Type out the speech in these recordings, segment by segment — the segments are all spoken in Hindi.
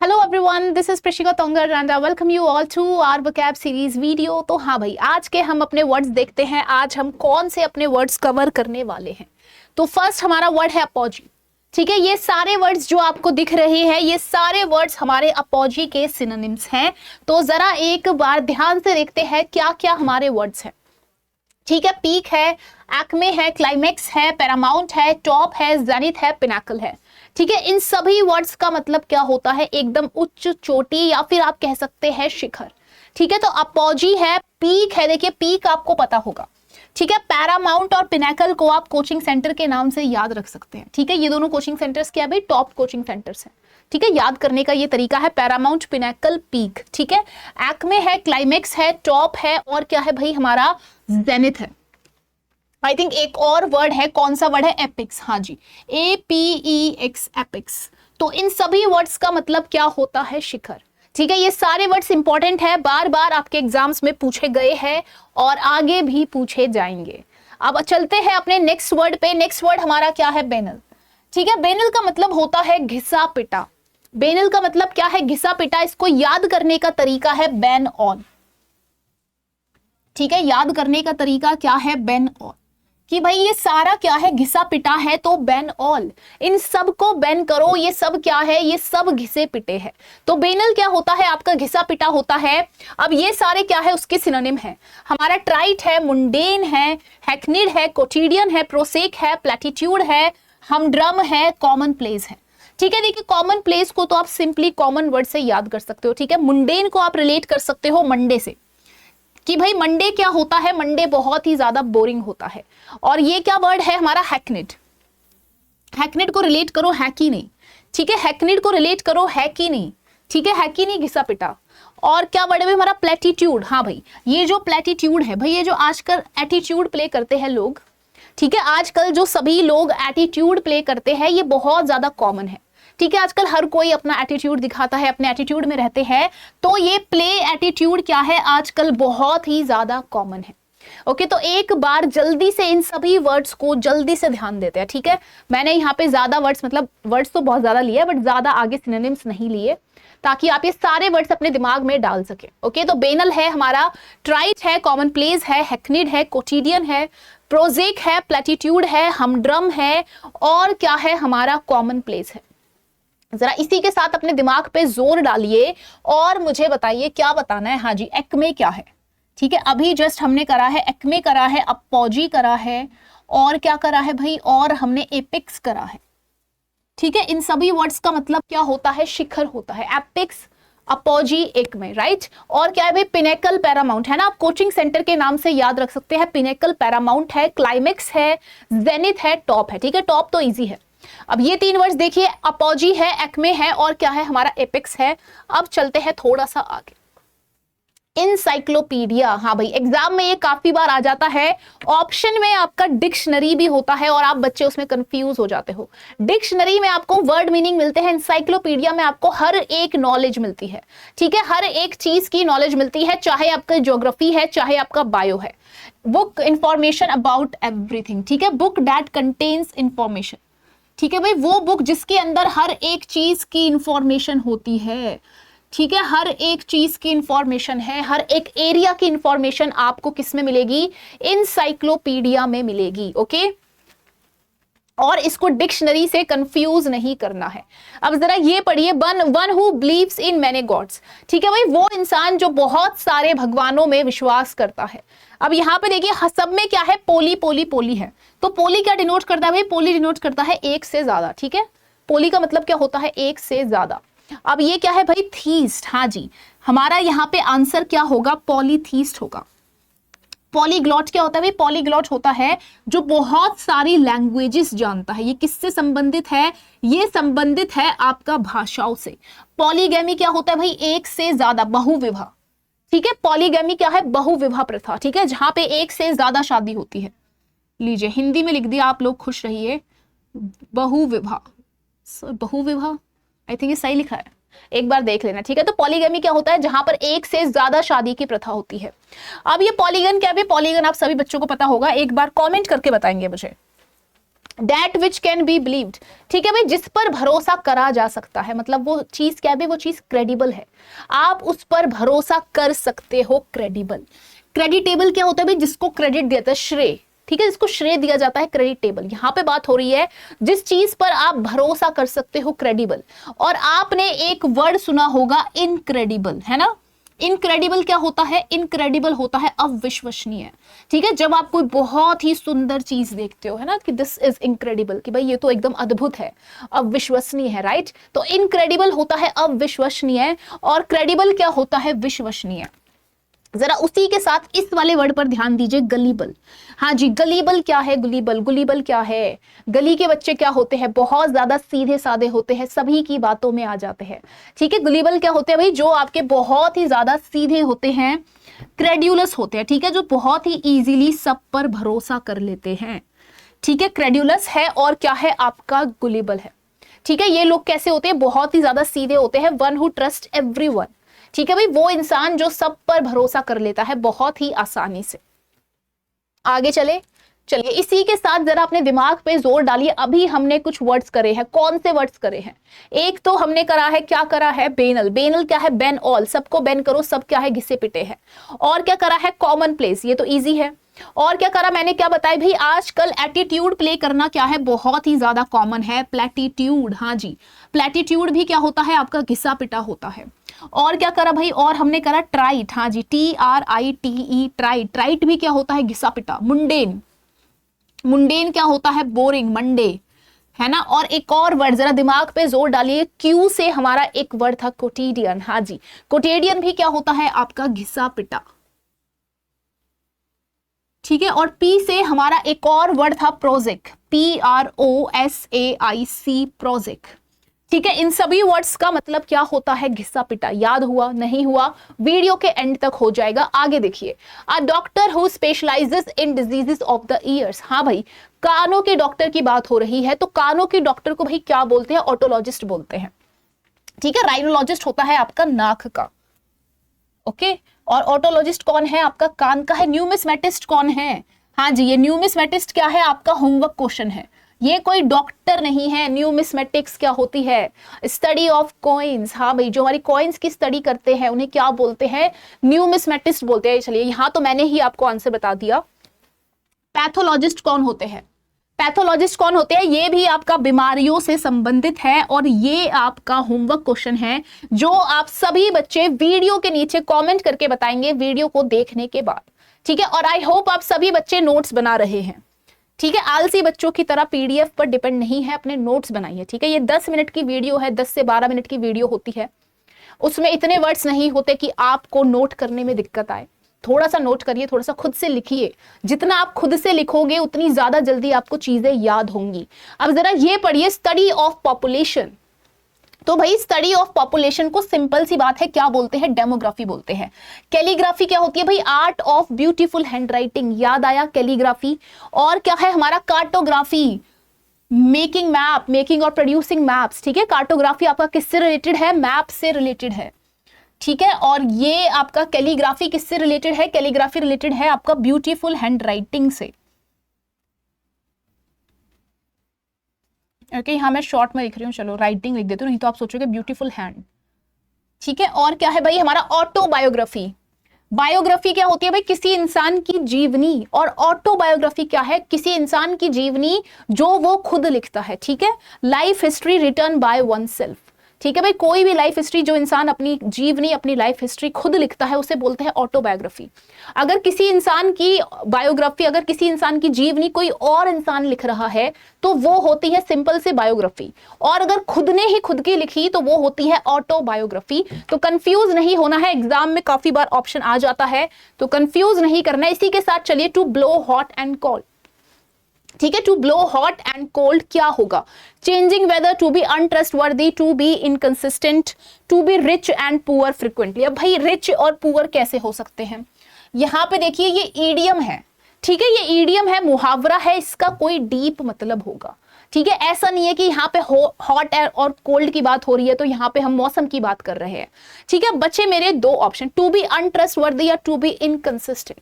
Hello everyone, this is Prishika Tongar and I welcome you all to our vocab series video. तो हाँ भाई, आज के हम अपने वर्ड्स देखते हैं। आज हम कौन से अपने वर्ड्स कवर करने वाले हैं। तो फर्स्ट हमारा वर्ड है अपॉजी। ठीक है, ये सारे वर्ड्स जो आपको दिख रहे हैं, ये सारे वर्ड्स हमारे अपॉजी के सिनोनिम्स हैं। तो जरा एक बार ध्यान से देखते हैं क्या क्या हमारे वर्ड्स हैं। ठीक है, पीक है, एक्मे है, क्लाइमेक्स है, पैरामाउंट है, टॉप है, जेनिथ है, पिनाकल है। ठीक है, इन सभी वर्ड्स का मतलब क्या होता है? एकदम उच्च चोटी या फिर आप कह सकते हैं शिखर। ठीक है, तो अपॉजी है, पीक है, देखिए पीक आपको पता होगा। ठीक है, पैरामाउंट और पिनाकल को आप कोचिंग सेंटर के नाम से याद रख सकते हैं। ठीक है, ये दोनों कोचिंग सेंटर्स क्या है भाई? टॉप कोचिंग सेंटर्स हैं। ठीक है, याद करने का ये तरीका है, पैरामाउंट, पिनाकल, पीक। ठीक है, एक्मे है, क्लाइमेक्स है, टॉप है और क्या है भाई? हमारा जेनिथ है। आई थिंक एक और वर्ड है, कौन सा वर्ड है? एपिक्स। हाँ जी, APEX, एपिक्स। तो इन सभी वर्ड्स का मतलब क्या होता है? शिखर। ठीक है, ये सारे वर्ड्स इंपॉर्टेंट है, बार बार आपके एग्जाम्स में पूछे गए हैं और आगे भी पूछे जाएंगे। अब चलते हैं अपने नेक्स्ट वर्ड पे। नेक्स्ट वर्ड हमारा क्या है? बेनल। ठीक है, बेनल का मतलब होता है घिसा पिटा। बेनल का मतलब क्या है? घिसा पिटा। इसको याद करने का तरीका है बैन ऑन। ठीक है, याद करने का तरीका क्या है? Ban on. कि भाई ये सारा क्या है? घिसा पिटा है, तो बैन ऑल, इन सब को बैन करो। ये सब क्या है? ये सब घिसे पिटे हैं। तो बेनल क्या होता है? आपका घिसा पिटा होता है। अब ये सारे क्या है? उसके सिनोनिम है। हमारा ट्राइट है, मुंडेन है, हैकनिड है, कोटिडियन है, प्रोसेक है, प्लेटिट्यूड है, हमड्रम है, कॉमन प्लेस है। ठीक है, देखिए कॉमन प्लेस को तो आप सिंपली कॉमन वर्ड से याद कर सकते हो। ठीक है, मुंडेन को आप रिलेट कर सकते हो मंडे से, कि भाई मंडे क्या होता है? मंडे बहुत ही ज्यादा बोरिंग होता है। और ये क्या वर्ड है हमारा? हैकनिड। हैकनिड को रिलेट करो है कि नहीं। ठीक है, हैकनिड को रिलेट करो है कि नहीं। ठीक है, है कि नहीं? घिसा पिटा। और क्या वर्ड है हमारा? प्लेटिट्यूड। हाँ भाई, ये जो प्लेटिट्यूड है भाई, ये जो आजकल एटीट्यूड प्ले करते हैं लोग। ठीक है, आजकल जो सभी लोग एटीट्यूड प्ले करते हैं, ये बहुत ज्यादा कॉमन है। ठीक है, आजकल हर कोई अपना एटीट्यूड दिखाता है, अपने एटीट्यूड में रहते हैं। तो ये प्ले एटीट्यूड क्या है? आजकल बहुत ही ज्यादा कॉमन है। ओके, तो एक बार जल्दी से इन सभी वर्ड्स को जल्दी से ध्यान देते हैं। ठीक है, मैंने यहाँ पे ज्यादा वर्ड्स, मतलब वर्ड्स तो बहुत ज्यादा लिए, बट ज्यादा आगे सिनोनिम्स नहीं लिए, ताकि आप ये सारे वर्ड्स अपने दिमाग में डाल सके। ओके, तो बेनल है हमारा, ट्राइट है, कॉमन प्लेस है, हैकनिड है, कोटिडियन है, प्रोजेक है, प्लेटिट्यूड है, हमड्रम है और क्या है? हमारा कॉमन प्लेस है। जरा इसी के साथ अपने दिमाग पे जोर डालिए और मुझे बताइए क्या बताना है। हाँ जी, एक्मे क्या है? ठीक है, अभी जस्ट हमने करा है एक्मे, करा है अपॉजी, करा है और क्या करा है भाई? और हमने एपिक्स करा है। ठीक है, इन सभी वर्ड्स का मतलब क्या होता है? शिखर होता है। Apex, apogee, acme, right. और क्या है भाई? पिनेकल, पैरामाउंट है ना, आप कोचिंग सेंटर के नाम से याद रख सकते हैं। पिनेकल, पैरामाउंट है, क्लाइमेक्स है, जेनिथ है, टॉप है। ठीक है, टॉप तो इजी है। अब ये तीन वर्ड्स देखिए, अपॉजी है, एक्मे है और क्या है? हमारा एपिक्स है। अब चलते हैं थोड़ा सा आगे। इनसाइक्लोपीडिया। हाँ भाई, एग्जाम में ये काफी बार आ जाता है। ऑप्शन में आपका डिक्शनरी भी होता है और आप बच्चे उसमें कंफ्यूज हो जाते हो। डिक्शनरी में आपको वर्ड मीनिंग मिलते हैं, इनसाइक्लोपीडिया में आपको हर एक नॉलेज मिलती है। ठीक है, हर एक चीज की नॉलेज मिलती है, चाहे आपका ज्योग्राफी है, चाहे आपका बायो है। Book information about everything. ठीक है, बुक दैट कंटेन्स इंफॉर्मेशन। ठीक है भाई, वो बुक जिसके अंदर हर एक चीज की इंफॉर्मेशन होती है। ठीक है, हर एक चीज की इंफॉर्मेशन है, हर एक एरिया की इंफॉर्मेशन आपको किस में मिलेगी? इनसाइक्लोपीडिया में मिलेगी। ओके, और इसको डिक्शनरी से कंफ्यूज नहीं करना है। अब जरा ये पढ़िए, one who believes in many gods. ठीक है भाई, वो इंसान जो बहुत सारे भगवानों में विश्वास करता है। अब यहाँ पे देखिए, सब में क्या है? पोली पोली पोली है। तो पोली क्या डिनोट करता है भाई? पोली डिनोट करता है एक से ज्यादा। ठीक है, पोली का मतलब क्या होता है? एक से ज्यादा। अब ये क्या है भाई? थीस्ट। हाँ जी, हमारा यहाँ पे आंसर क्या होगा? पॉलीथीस्ट होगा। पॉलीग्लॉट क्या होता है भाई? पॉलीग्लॉट होता है जो बहुत सारी लैंग्वेजेस जानता है। ये किससे संबंधित है? ये संबंधित है आपका भाषाओं से। पॉलीगैमी क्या होता है भाई? एक से ज्यादा, बहुविवाह। ठीक है, पॉलीगैमी क्या है? बहुविवाह प्रथा। ठीक है, जहां पे एक से ज्यादा शादी होती है। लीजिए, हिंदी में लिख दिया, आप लोग खुश रहिए। बहुविवाह, बहुविवाह, आई थिंक ये सही लिखा है, एक बार देख लेना। ठीक है, तो पॉलीगैमी क्या होता है? जहां पर एक से ज्यादा शादी की प्रथा होती है। अब ये पॉलीगन क्या है? पॉलीगन आप सभी बच्चों को पता होगा, एक बार कमेंट करके बताएंगे मुझे। That which can be believed, ठीक है भाई, जिस पर भरोसा करा जा सकता है, मतलब वो चीज क्या है, वो चीज क्रेडिबल है, आप उस पर भरोसा कर सकते हो, क्रेडिबल। क्रेडिटेबल क्या होता है भाई, जिसको क्रेडिट दिया जाता है, श्रेय, ठीक है, जिसको श्रेय दिया जाता है, क्रेडिटेबल। यहां पे बात हो रही है जिस चीज पर आप भरोसा कर सकते हो, क्रेडिबल। और आपने एक वर्ड सुना होगा इनक्रेडिबल, है ना। इनक्रेडिबल क्या होता है, इनक्रेडिबल होता है अविश्वसनीय, ठीक है, जब आप कोई बहुत ही सुंदर चीज देखते हो, है ना, कि दिस इज इनक्रेडिबल, कि भाई ये तो एकदम अद्भुत है, अविश्वसनीय है, राइट। तो इनक्रेडिबल होता है अविश्वसनीय और क्रेडिबल क्या होता है, विश्वसनीय। जरा उसी के साथ इस वाले वर्ड पर ध्यान दीजिए, गलीबल। हाँ जी, गलीबल क्या है, गुलीबल, गुलीबल क्या है, गली के बच्चे क्या होते हैं, बहुत ज्यादा सीधे साधे होते हैं, सभी की बातों में आ जाते हैं, ठीक है। गुलीबल क्या होते हैं भाई, जो आपके बहुत ही ज्यादा सीधे होते हैं, क्रेड्यूलस होते हैं, ठीक है, जो बहुत ही इजीली सब पर भरोसा कर लेते हैं, ठीक है, क्रेड्यूलस है। और क्या है आपका, गुलीबल है, ठीक है। ये लोग कैसे होते हैं, बहुत ही ज्यादा सीधे होते हैं, वन हु ट्रस्ट एवरीवन, ठीक है भाई, वो इंसान जो सब पर भरोसा कर लेता है बहुत ही आसानी से। आगे चलिए इसी के साथ जरा अपने दिमाग पे जोर डालिए। अभी हमने कुछ वर्ड्स करे हैं, कौन से वर्ड्स करे हैं, एक तो हमने करा है, क्या करा है, बेनल। बेनल क्या है, बेन ऑल, सबको बेन करो, सब क्या है, घिसे पिटे है। और क्या करा है, कॉमन प्लेस, ये तो इजी है। और क्या करा मैंने, क्या बताया भाई, आजकल एटीट्यूड प्ले करना क्या है, बहुत ही ज्यादा कॉमन है, प्लेटिट्यूड। हाँ जी, प्लेटिट्यूड भी क्या होता है आपका, घिसा पिटा होता है। और क्या करा भाई, और हमने करा ट्राइट, हाँ जी, TRITE, ट्राइट। ट्राइट भी क्या होता है, घिसा पिटा। मुंडेन, मुंडेन क्या होता है, बोरिंग, मंडे, है ना। और एक और वर्ड जरा दिमाग पे जोर डालिए, क्यू से हमारा एक वर्ड था कोटिडियन, हाँ जी, कोटिडियन भी क्या होता है आपका, घिसा पिटा, ठीक है। और पी से हमारा एक और वर्ड था प्रोजेक्ट, PROSAIC, प्रोजेक्ट, ठीक है। इन सभी वर्ड्स का मतलब क्या होता है, घिसा पिटा। याद हुआ, नहीं हुआ, वीडियो के एंड तक हो जाएगा। आगे देखिए, a doctor who specialises in diseases of the years. हाँ भाई, कानों के डॉक्टर की बात हो रही है, तो कानों के डॉक्टर को भाई क्या बोलते हैं, ऑटोलॉजिस्ट बोलते हैं, ठीक है। राइनोलॉजिस्ट होता है आपका नाक का, ओके। और ऑटोलॉजिस्ट कौन है आपका, कान का है। न्यूमिस्मेटिस्ट कौन है, हाँ जी, ये न्यूमिस्मेटिस्ट क्या है आपका, होमवर्क क्वेश्चन है, ये कोई डॉक्टर नहीं है। न्यूमिस्मेटिक्स क्या होती है, स्टडी ऑफ कॉइन्स। हाँ भाई, जो हमारी कॉइन्स की स्टडी करते हैं उन्हें क्या बोलते हैं, न्यूमिस्मेटिस्ट बोलते हैं। चलिए यहां तो मैंने ही आपको आंसर बता दिया। पैथोलॉजिस्ट कौन होते हैं, पैथोलॉजिस्ट कौन होते हैं, ये भी आपका बीमारियों से संबंधित है और ये आपका होमवर्क क्वेश्चन है जो आप सभी बच्चे वीडियो के नीचे कमेंट करके बताएंगे वीडियो को देखने के बाद, ठीक है। और आई होप आप सभी बच्चे नोट्स बना रहे हैं, ठीक है। आलसी बच्चों की तरह पीडीएफ पर डिपेंड नहीं है, अपने नोट्स बनाइए, ठीक है। ये 10 मिनट की वीडियो है, 10 से 12 मिनट की वीडियो होती है, उसमें इतने वर्ड्स नहीं होते कि आपको नोट करने में दिक्कत आए। थोड़ा सा नोट करिए, थोड़ा सा खुद से लिखिए, जितना आप खुद से लिखोगे उतनी ज्यादा जल्दी आपको चीजें याद होंगी। अब जरा ये पढ़िए, स्टडी ऑफ पॉपुलेशन। तो भाई स्टडी ऑफ पॉपुलेशन को सिंपल सी बात है क्या बोलते हैं, डेमोग्राफी बोलते हैं। कैलीग्राफी क्या होती है भाई, आर्ट ऑफ ब्यूटीफुल हैंडराइटिंग, याद आया कैलीग्राफी। और क्या है हमारा, कार्टोग्राफी, मेकिंग मैप, मेकिंग और प्रोड्यूसिंग मैप्स, ठीक है। कार्टोग्राफी आपका किससे रिलेटेड है, मैप से रिलेटेड है, ठीक है। और ये आपका कैलीग्राफी किससे रिलेटेड है, कैलीग्राफी रिलेटेड है आपका ब्यूटीफुल हैंडराइटिंग से, ओके। हाँ मैं शॉर्ट में लिख रही हूँ, चलो राइटिंग लिख देती हूँ, नहीं तो आप सोचोगे ब्यूटीफुल हैंड, ठीक है। और क्या है भाई हमारा ऑटोबायोग्राफी। बायोग्राफी क्या होती है भाई, किसी इंसान की जीवनी। और ऑटोबायोग्राफी क्या है, किसी इंसान की जीवनी जो वो खुद लिखता है, ठीक है। Life history return by one self, ठीक है भाई। कोई भी लाइफ हिस्ट्री जो इंसान अपनी जीवनी, अपनी लाइफ हिस्ट्री खुद लिखता है उसे बोलते हैं ऑटोबायोग्राफी। अगर किसी इंसान की बायोग्राफी, अगर किसी इंसान की जीवनी कोई और इंसान लिख रहा है तो वो होती है सिंपल से बायोग्राफी। और अगर खुद ने ही खुद की लिखी तो वो होती है ऑटोबायोग्राफी। तो कंफ्यूज नहीं होना है, एग्जाम में काफी बार ऑप्शन आ जाता है, तो कंफ्यूज नहीं करना है। इसी के साथ चलिए, to blow hot and cold, ठीक है। To blow hot and cold क्या होगा, changing weather, to be untrustworthy, to be inconsistent, to be rich and poor frequently. अब भाई रिच और पुअर कैसे हो सकते हैं, यहां पे देखिए ये ईडियम है, ठीक है। ये ईडियम है, मुहावरा है, इसका कोई डीप मतलब होगा, ठीक है। ऐसा नहीं है कि यहाँ पे हॉट और कोल्ड की बात हो रही है तो यहाँ पे हम मौसम की बात कर रहे हैं, ठीक है। बचे मेरे दो ऑप्शन, टू बी अनट्रस्टवर्दी या टू बी इनकंसिस्टेंट।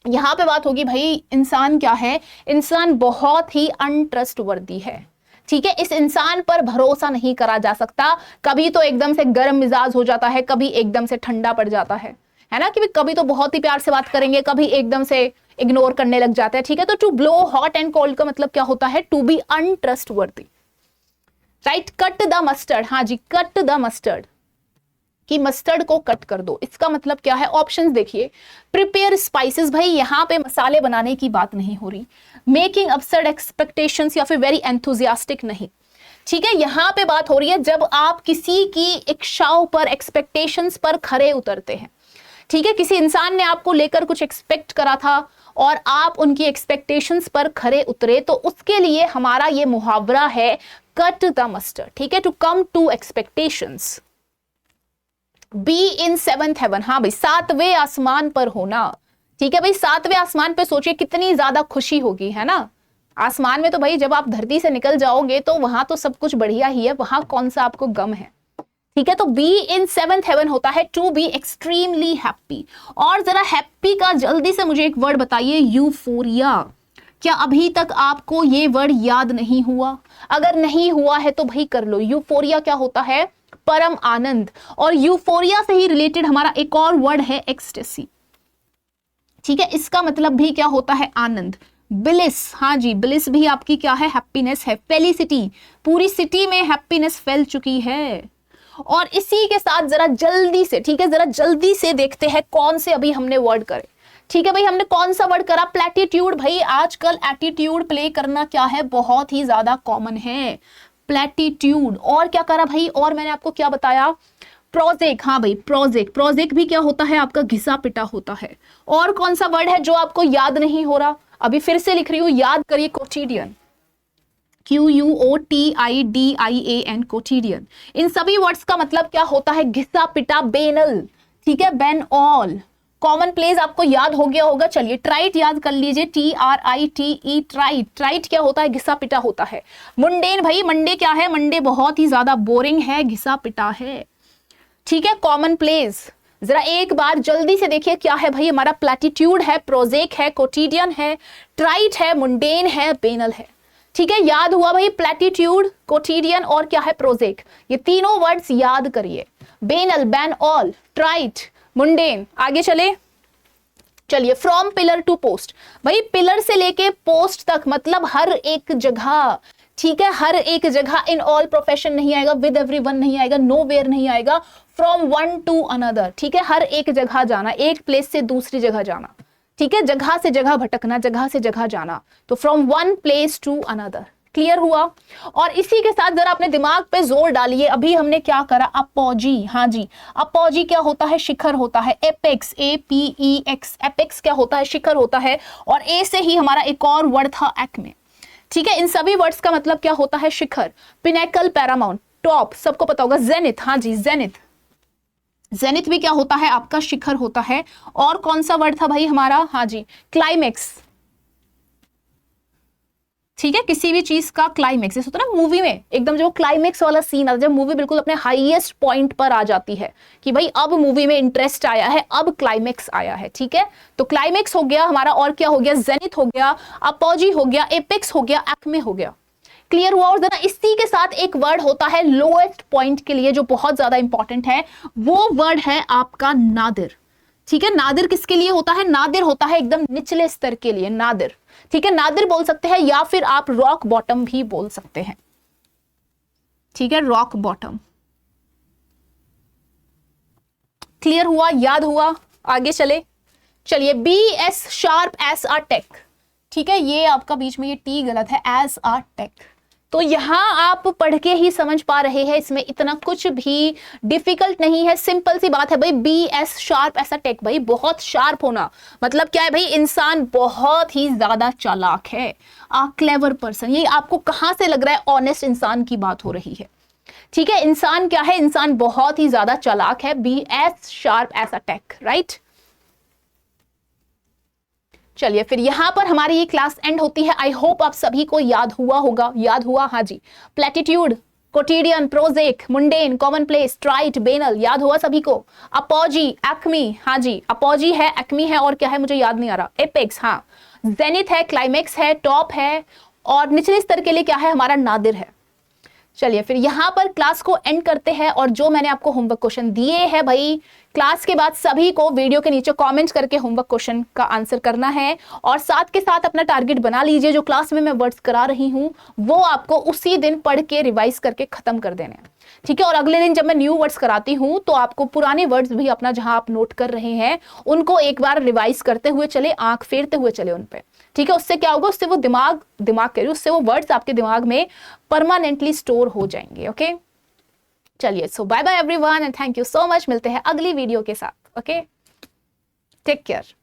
यहां पे बात होगी भाई इंसान क्या है, इंसान बहुत ही अनट्रस्टवर्दी है। ठीक है, इस इंसान पर भरोसा नहीं करा जा सकता। कभी तो एकदम से गर्म मिजाज हो जाता है, कभी एकदम से ठंडा पड़ जाता है ना, कि कभी तो बहुत ही प्यार से बात करेंगे, कभी एकदम से इग्नोर करने लग जाते हैं। ठीक है, तो to blow hot and cold का मतलब क्या होता है, to be untrustworthy. Right, cut the mustard, हाँ जी, कट द मस्टर्ड, कि मस्टर्ड को कट कर दो। इसका मतलब क्या है, ऑप्शंस देखिए, प्रिपेयर स्पाइसेस, भाई यहां पे मसाले बनाने की बात नहीं हो रही। मेकिंग अब्सर्ड एक्सपेक्टेशंस या फिर वेरी एंथुजियास्टिक नहीं। ठीक है, यहां पे बात हो रही है जब आप किसी की इच्छाओं पर, एक्सपेक्टेशंस पर खरे उतरते हैं। ठीक है, किसी इंसान ने आपको लेकर कुछ एक्सपेक्ट करा था और आप उनकी एक्सपेक्टेशंस पर खरे उतरे, तो उसके लिए हमारा ये मुहावरा है कट द मस्टर्ड। ठीक है, to come to expectations. Be in seventh heaven, हाँ भाई, सातवें आसमान पर होना। ठीक है भाई, सातवें आसमान पे सोचिए कितनी ज्यादा खुशी होगी, है ना। आसमान में तो भाई जब आप धरती से निकल जाओगे तो वहां तो सब कुछ बढ़िया ही है, वहां कौन सा आपको गम है। ठीक है, तो बी इन सेवंथ हेवन होता है टू बी एक्सट्रीमली हैप्पी। और जरा हैप्पी का जल्दी से मुझे एक वर्ड बताइए, यूफोरिया। क्या अभी तक आपको ये वर्ड याद नहीं हुआ? अगर नहीं हुआ है तो भाई कर लो। यूफोरिया क्या होता है, परम आनंद। और यूफोरिया से ही रिलेटेड हमारा एक और वर्ड है एक्सटेसी। ठीक है, इसका मतलब भी क्या होता है, आनंद। ब्लिस, हाँ जी, ब्लिस भी आपकी क्या है, हैप्पीनेस है। फेलिसिटी, पूरी सिटी में हैप्पीनेस फैल चुकी है। और इसी के साथ जरा जल्दी से, ठीक है, जरा जल्दी से देखते हैं कौन से अभी हमने वर्ड करे। ठीक है भाई, हमने कौन सा वर्ड करा, प्लेटिट्यूड। भाई आजकल एटीट्यूड प्ले करना क्या है, बहुत ही ज्यादा कॉमन है, प्लेटिट्यूड। और क्या करा भाई, और मैंने आपको क्या बताया, प्रोजेक। हाँ भाई, प्रोजेक, प्रोजेक भी क्या होता है, आपका घिसा पिटा होता है। और कौन सा वर्ड है जो आपको याद नहीं हो रहा, अभी फिर से लिख रही हूं, याद करिए, कोटिडियन, QUOTIDIAN, कोटिडियन। इन सभी वर्ड्स का मतलब क्या होता है, घिसा पिटा, बेनल। ठीक है, बेन ऑल। कॉमन प्लेस आपको याद हो गया होगा, चलिए ट्राइट याद कर लीजिए, TRITE, ट्राइट। ट्राइट क्या होता है, घिसा पिटा होता है। मुंडेन, भाई मंडे क्या है, मंडे बहुत ही ज्यादा बोरिंग है, घिसा पिटा है। ठीक है, कॉमन प्लेस जरा एक बार जल्दी से देखिए क्या है भाई, हमारा प्लेटिट्यूड है, प्रोजेक है, कोटिडियन है, ट्राइट है, मुंडेन है, बेनल है। ठीक है, याद हुआ भाई, प्लेटिट्यूड, कोटिडियन और क्या है, प्रोजेक। ये तीनों वर्ड्स याद करिए, बेनल, बैन ऑल, ट्राइट, मुंडेन। आगे चले, चलिए, फ्रॉम पिलर टू पोस्ट। भाई पिलर से लेके पोस्ट तक मतलब हर एक जगह। ठीक है, हर एक जगह, इन ऑल प्रोफेशन नहीं आएगा, विद एवरीवन नहीं आएगा, नो वेयर नहीं आएगा, फ्रॉम वन टू अनदर। ठीक है, हर एक जगह जाना, एक प्लेस से दूसरी जगह जाना। ठीक है, जगह से जगह भटकना, जगह से जगह जाना, तो from one place to another. Clear हुआ। और इसी के साथ जरा अपने दिमाग पे जोर डालिए, अभी हमने क्या करा, अपोजी। हाँ जी, अपोजी क्या होता है, शिखर होता है। एपेक्स, APEX, एपेक्स क्या होता है, शिखर होता है। और ए से ही हमारा एक और वर्ड था, एक्मे। ठीक है, इन सभी वर्ड्स का मतलब क्या होता है, शिखर, पिनेकल, पैरामाउंट, टॉप, सबको पता होगा। जेनिथ, हाँ जी, जेनिथ, जेनिथ भी क्या होता है, आपका शिखर होता है। और कौन सा वर्ड था भाई हमारा, हाँ जी, क्लाइमेक्स। ठीक है, किसी भी चीज का क्लाइमेक्स, जैसे होता है ना मूवी में, एकदम जो क्लाइमेक्स वाला सीन आता है, जब मूवी बिल्कुल अपने हाईएस्ट पॉइंट पर आ जाती है कि भाई अब मूवी में इंटरेस्ट आया है, अब क्लाइमेक्स आया है। ठीक है, तो क्लाइमेक्स हो गया हमारा, और क्या हो गया, जेनिथ हो गया, अपोजी हो गया, एपेक्स हो गया, एक्मे हो गया। क्लियर हुआ। और जरा इसी के साथ एक वर्ड होता है लोएस्ट पॉइंट के लिए, जो बहुत ज्यादा इंपॉर्टेंट है, वो वर्ड है आपका नादिर। ठीक है, नादिर किसके लिए होता है, नादिर होता है एकदम निचले स्तर के लिए, नादिर। ठीक है, नादिर बोल सकते हैं, या फिर आप रॉक बॉटम भी बोल सकते हैं। ठीक है, रॉक बॉटम। क्लियर हुआ, याद हुआ, आगे चले। चलिए, BS शार्प एस अ टेक। ठीक है, ये आपका बीच में ये टी गलत है, एज अ टेक। तो यहां आप पढ़ के ही समझ पा रहे हैं, इसमें इतना कुछ भी डिफिकल्ट नहीं है, सिंपल सी बात है भाई। BS शार्प एस अ टेक, भाई बहुत शार्प होना मतलब क्या है भाई, इंसान बहुत ही ज्यादा चालाक है, आ क्लेवर पर्सन। ये आपको कहां से लग रहा है, ऑनेस्ट इंसान की बात हो रही है। ठीक है, इंसान क्या है, इंसान बहुत ही ज्यादा चालाक है, BS शार्प एस अ टेक, राइट। चलिए, फिर यहां पर हमारी ये क्लास एंड होती है। आई होप आप सभी को याद हुआ होगा, याद हुआ, हाँ जी। Platitude, quotidian, prosaic, mundane, commonplace, trite, banal, याद हुआ सभी को। अपॉजी, एक्मी, हाँ जी अपॉजी है, एक्मी है, और क्या है मुझे याद नहीं आ रहा, एपेक्स, हाँ, जेनिथ है, क्लाइमेक्स है, टॉप है, और निचले स्तर के लिए क्या है हमारा नादिर है। चलिए फिर यहां पर क्लास को एंड करते हैं, और जो मैंने आपको होमवर्क क्वेश्चन दिए हैं भाई, क्लास के बाद सभी को वीडियो के नीचे कमेंट्स करके होमवर्क क्वेश्चन का आंसर करना है, और साथ के साथ अपना टारगेट बना लीजिए, जो क्लास में मैं वर्ड्स करा रही हूं वो आपको उसी दिन पढ़ के रिवाइज करके खत्म कर देने हैं, ठीक है। और अगले दिन जब मैं न्यू वर्ड्स कराती हूं तो आपको पुराने वर्ड्स भी अपना जहां आप नोट कर रहे हैं उनको एक बार रिवाइज करते हुए चले, आंख फेरते हुए चले उन पे, ठीक है। उससे क्या होगा, उससे वो दिमाग कह रही हूं, उससे वो वर्ड्स आपके दिमाग में परमानेंटली स्टोर हो जाएंगे। ओके चलिए, so bye bye everyone and thank you so much. मिलते हैं अगली वीडियो के साथ। Okay take care.